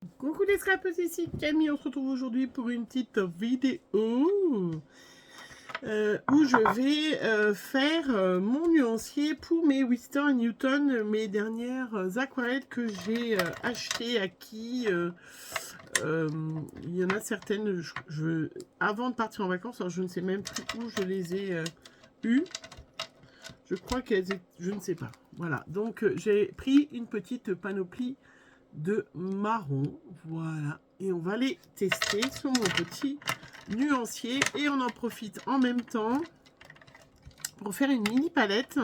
Coucou les scrappers, ici Camille, on se retrouve aujourd'hui pour une petite vidéo où je vais faire mon nuancier pour mes Winston & Newton, mes dernières aquarelles que j'ai achetées, acquis. Il y en a certaines, avant de partir en vacances, alors je ne sais même plus où je les ai eues. Je crois qu'elles étaient, je ne sais pas. Voilà, donc j'ai pris une petite panoplie de marron, voilà, et on va les tester sur mon petit nuancier et on en profite en même temps pour faire une mini palette,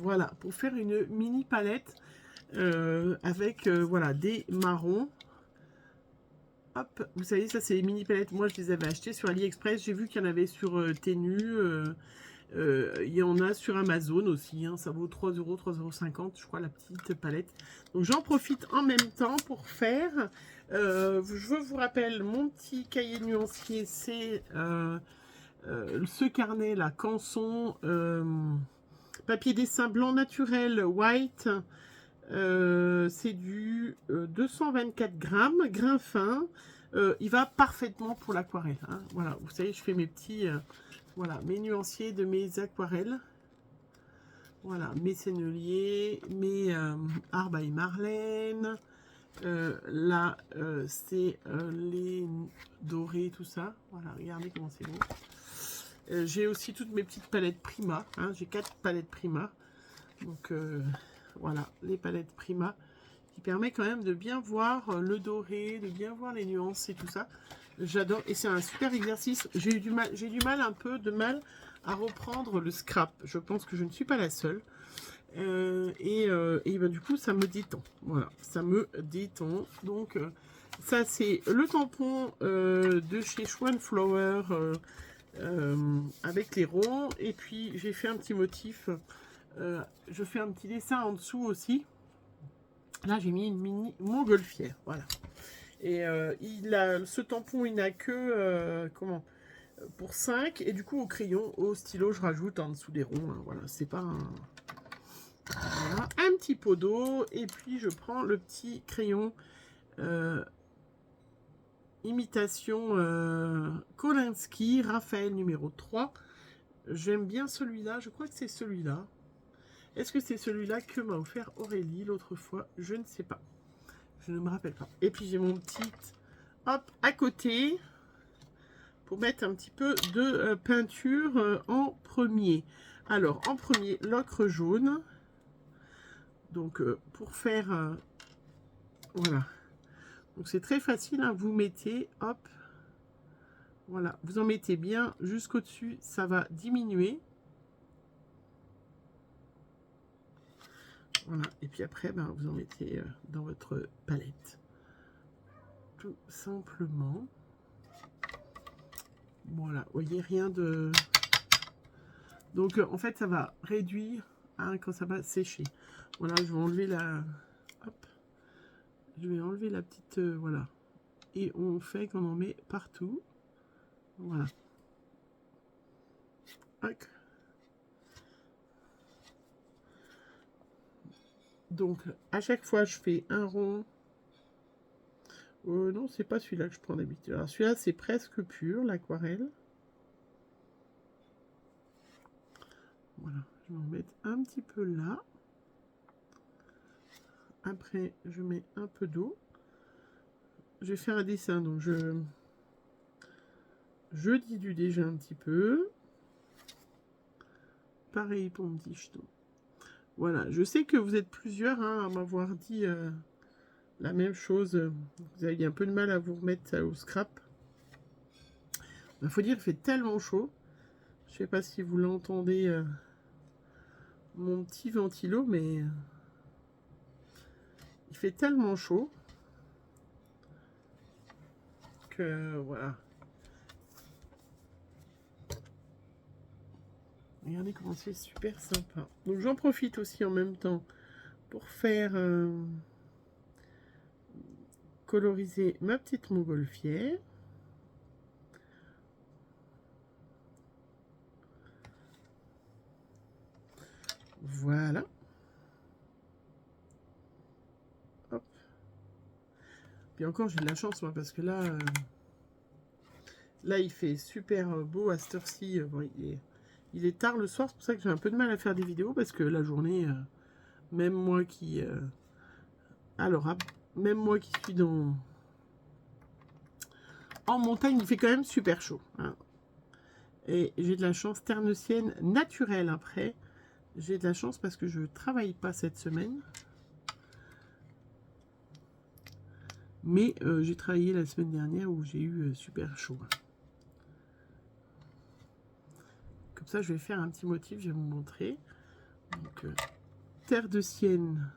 voilà, pour faire une mini palette avec voilà des marrons. Hop, vous savez, ça c'est les mini palettes, moi je les avais achetées sur AliExpress, j'ai vu qu'il y en avait sur Temu, il y en a sur Amazon aussi, hein, ça vaut 3 €, 3,50 €, je crois, la petite palette. Donc j'en profite en même temps pour faire. Je vous rappelle, mon petit cahier nuancier, c'est ce carnet là, Canson, papier dessin blanc naturel, white. C'est du 224 grammes, grain fin. Il va parfaitement pour l'aquarelle, hein. Voilà, vous savez, je fais mes petits... voilà, mes nuanciers de mes aquarelles. Voilà, mes senneliers, mes arbres et marlène. Là, c'est les dorés, tout ça. Voilà, regardez comment c'est beau. J'ai aussi toutes mes petites palettes Prima, hein. J'ai 4 palettes Prima. Donc, voilà, les palettes Prima qui permet quand même de bien voir le doré, de bien voir les nuances et tout ça. J'adore, et c'est un super exercice. J'ai du mal, un peu de mal à reprendre le scrap. Je pense que je ne suis pas la seule. Et ben, du coup, ça me détend. Voilà, ça me détend. Donc, ça, c'est le tampon de chez Swan Flower avec les ronds. Et puis, j'ai fait un petit motif. Je fais un petit dessin en dessous aussi. Là, j'ai mis une mini montgolfière. Voilà. Et ce tampon, il n'a que pour 5. Et du coup, au crayon, au stylo, je rajoute en dessous des ronds, hein. Voilà, c'est pas un... Voilà, un petit pot d'eau. Et puis, je prends le petit crayon imitation Kolinsky, Raphaël numéro 3. J'aime bien celui-là. Je crois que c'est celui-là. Est-ce que c'est celui-là que m'a offert Aurélie l'autre fois? Je ne sais pas. Je ne me rappelle pas. Et puis, j'ai mon petit... Hop, à côté... pour mettre un petit peu de peinture en premier. Alors, en premier, l'ocre jaune. Donc, pour faire... voilà. Donc, c'est très facile, hein. Vous mettez, hop, voilà. Vous en mettez bien jusqu'au-dessus. Ça va diminuer. Voilà. Et puis après, ben, vous en mettez dans votre palette. Tout simplement. Voilà. Vous voyez, rien de... Donc, en fait, ça va réduire, hein, quand ça va sécher. Voilà, je vais enlever la... Hop. Je vais enlever la petite... voilà. Et on fait qu'on en met partout. Voilà. Hop. Donc, à chaque fois, je fais un rond. Non, c'est pas celui-là que je prends d'habitude. Alors, celui-là, c'est presque pur, l'aquarelle. Voilà. Je vais en mettre un petit peu là. Après, je mets un peu d'eau. Je vais faire un dessin, donc je dilue déjà un petit peu. Pareil pour mon petit jeton. Voilà, je sais que vous êtes plusieurs, hein, à m'avoir dit la même chose. Vous avez un peu de mal à vous remettre au scrap. Il faut dire qu'il fait tellement chaud. Je sais pas si vous l'entendez, mon petit ventilo, mais il fait tellement chaud que voilà. Regardez comment c'est super sympa. Donc j'en profite aussi en même temps pour faire coloriser ma petite montgolfière. Voilà. Hop. Puis encore, j'ai de la chance, moi, parce que là, là, il fait super beau à cette heure-ci. Bon, il est tard le soir, c'est pour ça que j'ai un peu de mal à faire des vidéos, parce que la journée, même moi qui... alors, même moi qui suis en montagne, il fait quand même super chaud. Hein. Et j'ai de la chance, terneussienne naturelle après. J'ai de la chance parce que je ne travaille pas cette semaine. Mais j'ai travaillé la semaine dernière où j'ai eu super chaud. Comme ça, je vais faire un petit motif, je vais vous montrer. Donc, terre de sienne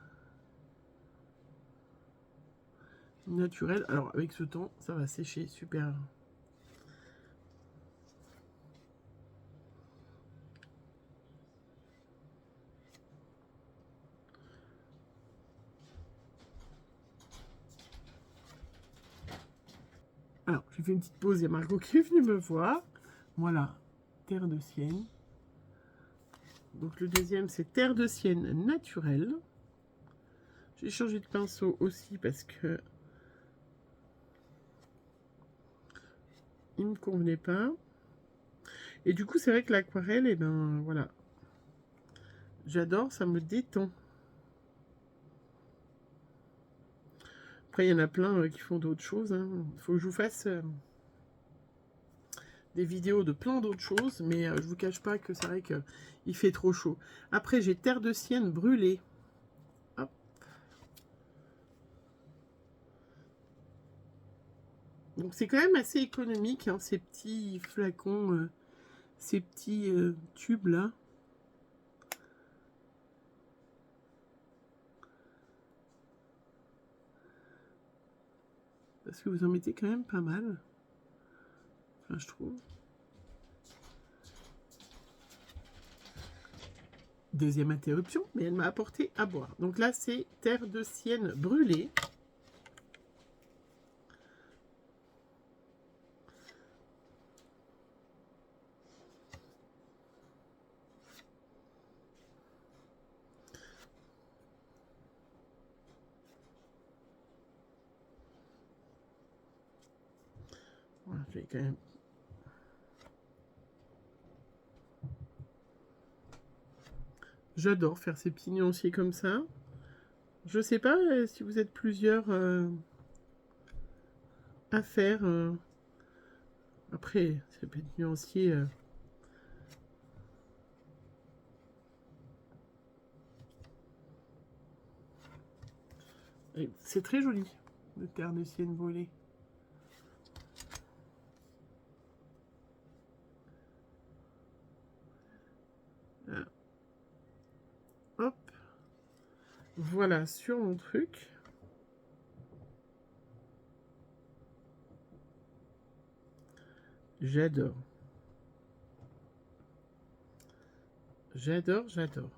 naturelle. Alors, avec ce temps, ça va sécher super. Alors, j'ai fait une petite pause, il y a Margot qui est venue me voir. Voilà, terre de sienne. Donc, le deuxième, c'est terre de sienne naturelle. J'ai changé de pinceau aussi parce que il ne me convenait pas. Et du coup, c'est vrai que l'aquarelle, et ben voilà. J'adore, ça me détend. Après, il y en a plein qui font d'autres choses. Hein. Il faut que je vous fasse des vidéos de plein d'autres choses. Mais je vous cache pas que c'est vrai qu'il fait trop chaud. Après, j'ai terre de sienne brûlée. Hop. Donc, c'est quand même assez économique, hein, ces petits flacons, ces petits tubes là. Parce que vous en mettez quand même pas mal. Enfin, je trouve. Deuxième interruption, mais elle m'a apporté à boire. Donc là, c'est terre de sienne brûlée. Voilà, je vais quand même... J'adore faire ces petits nuanciers comme ça. Je sais pas si vous êtes plusieurs à faire. Après, ça peut être nuancier. C'est très joli, le terre de sienne brûlée. Hop. Voilà, sur mon truc. J'adore. J'adore, j'adore.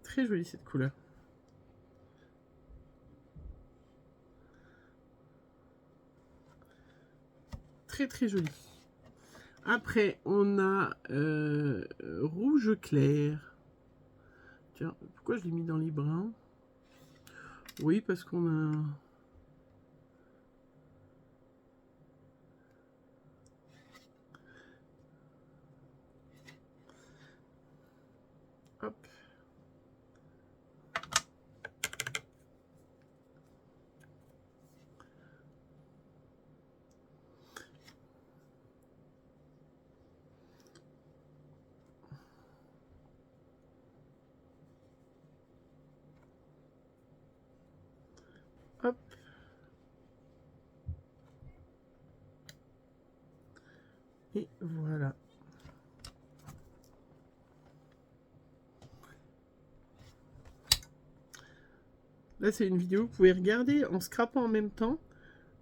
Très jolie cette couleur. Très très jolie. Après, on a rouge clair. Tiens, pourquoi je l'ai mis dans les bruns? Oui, parce qu'on a... Hop. Hop. Et voilà. Là, c'est une vidéo que vous pouvez regarder en scrapant en même temps.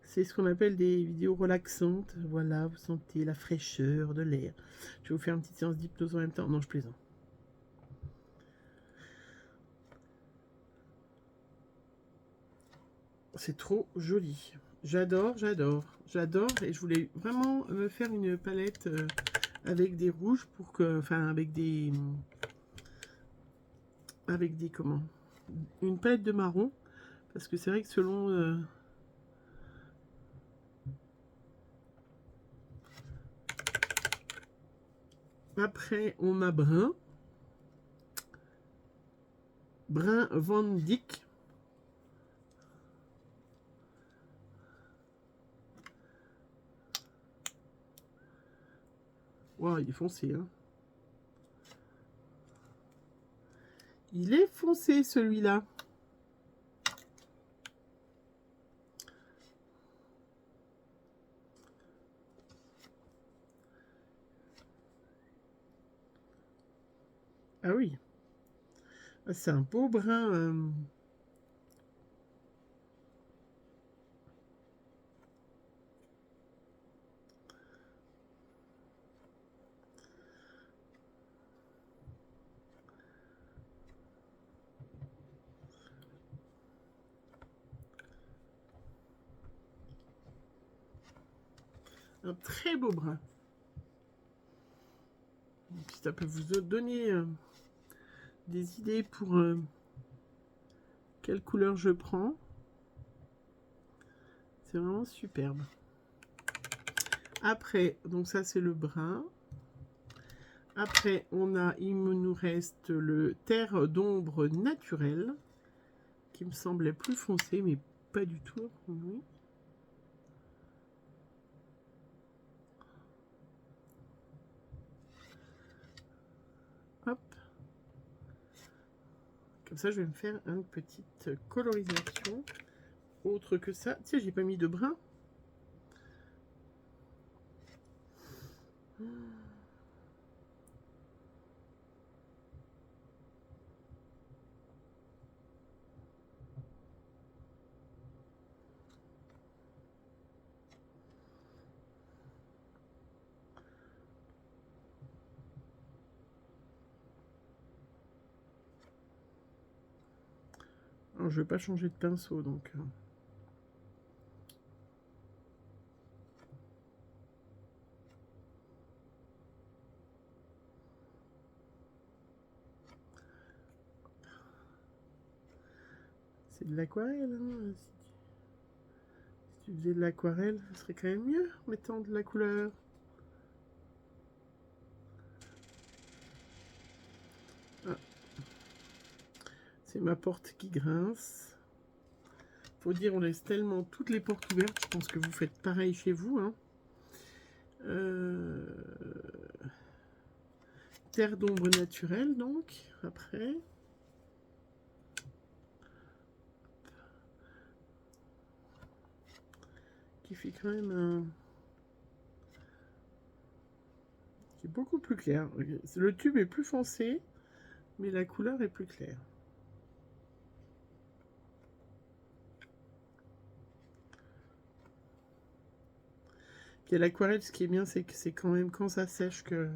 C'est ce qu'on appelle des vidéos relaxantes. Voilà, vous sentez la fraîcheur de l'air. Je vais vous faire une petite séance d'hypnose en même temps. Non, je plaisante. C'est trop joli. J'adore, j'adore, j'adore. Et je voulais vraiment me faire une palette avec des rouges pour que... Enfin, avec des... Avec des... Comment? Une palette de marron. Parce que c'est vrai que selon Après, on a brun. Brun Van Dyck. Wow, il est foncé, hein. Il est foncé, celui-là. Ah oui. C'est un beau brun. Un très beau brun. Puis ça peut vous donner des idées pour quelle couleur je prends. C'est vraiment superbe. Après, donc ça c'est le brun. Après, il nous reste le terre d'ombre naturel, qui me semblait plus foncé, mais pas du tout. Oui. Hop. Comme ça, je vais me faire une petite colorisation. Autre que ça. Tiens, j'ai pas mis de brun. Alors, je vais pas changer de pinceau, donc... C'est de l'aquarelle, hein. Si tu faisais de l'aquarelle, ce serait quand même mieux, mettant de la couleur. Ah. C'est ma porte qui grince. Faut dire, on laisse tellement toutes les portes ouvertes. Je pense que vous faites pareil chez vous, hein. Terre d'ombre naturelle, donc, après. Qui fait quand même un... qui est beaucoup plus clair. Le tube est plus foncé, mais la couleur est plus claire. Puis à l'aquarelle, ce qui est bien, c'est que c'est quand même quand ça sèche que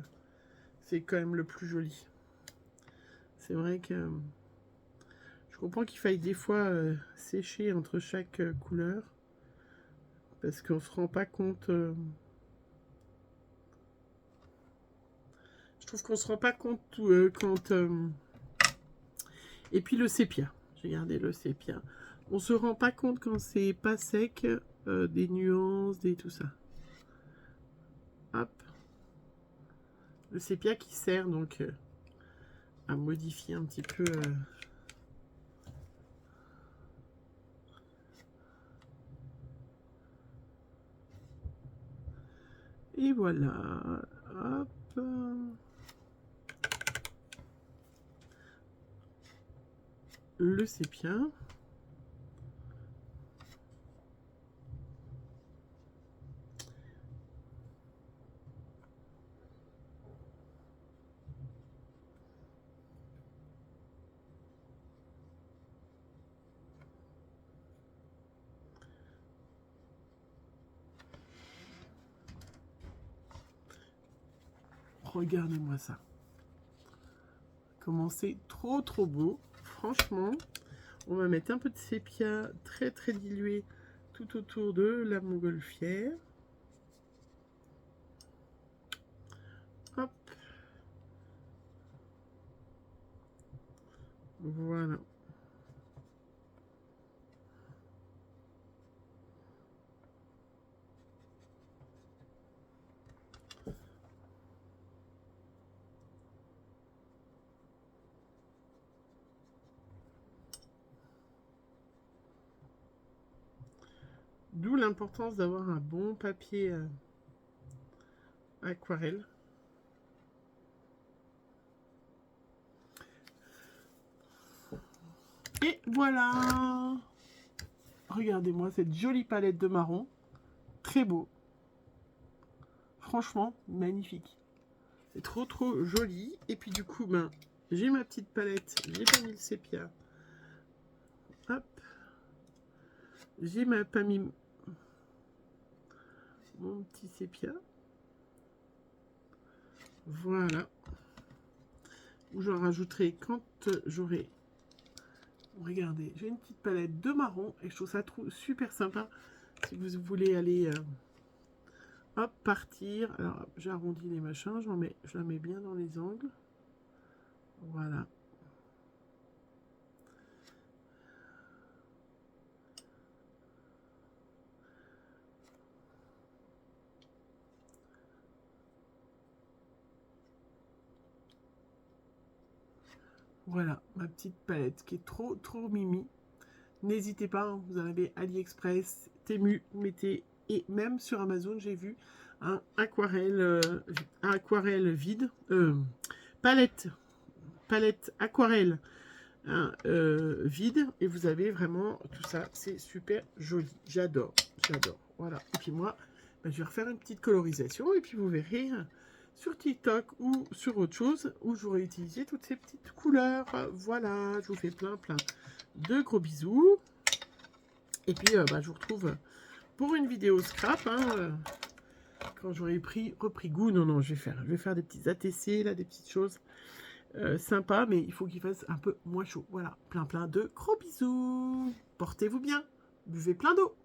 c'est quand même le plus joli. C'est vrai que je comprends qu'il faille des fois sécher entre chaque couleur, parce qu'on se rend pas compte. Je trouve qu'on se rend pas compte quand. Et puis le sépia. J'ai gardé le sépia. On se rend pas compte quand c'est pas sec, des nuances, des tout ça. Hop. Le sépia qui sert donc à modifier un petit peu. Et voilà. Hop. Le sépia. Regardez-moi ça. Comment c'est trop beau. Franchement, on va mettre un peu de sépia très dilué tout autour de la montgolfière. Hop. Voilà. D'où l'importance d'avoir un bon papier aquarelle. Et voilà! Regardez-moi cette jolie palette de marron. Très beau. Franchement, magnifique. C'est trop trop joli. Et puis du coup, ben, j'ai ma petite palette. J'ai pas mis le sépia. Hop. J'ai pas mis mon petit sépia. Voilà. Où j'en rajouterai quand j'aurai... Regardez, j'ai une petite palette de marron et je trouve ça super sympa. Si vous voulez aller... hop, partir. Alors, j'arrondis les machins. Je la mets bien dans les angles. Voilà. Voilà, ma petite palette qui est trop, trop mimi. N'hésitez pas, hein, vous en avez AliExpress, Temu, mettez, et même sur Amazon, j'ai vu un aquarelle vide, palette aquarelle vide, et vous avez vraiment tout ça, c'est super joli, j'adore, j'adore. Voilà, et puis moi, ben, je vais refaire une petite colorisation, et puis vous verrez sur TikTok ou sur autre chose où j'aurais utilisé toutes ces petites couleurs. Voilà, je vous fais plein de gros bisous. Et puis, bah, je vous retrouve pour une vidéo scrap. Hein, quand j'aurai repris goût. Non, je vais faire des petits ATC, là, des petites choses sympas. Mais il faut qu'il fasse un peu moins chaud. Voilà, plein de gros bisous. Portez-vous bien. Buvez plein d'eau.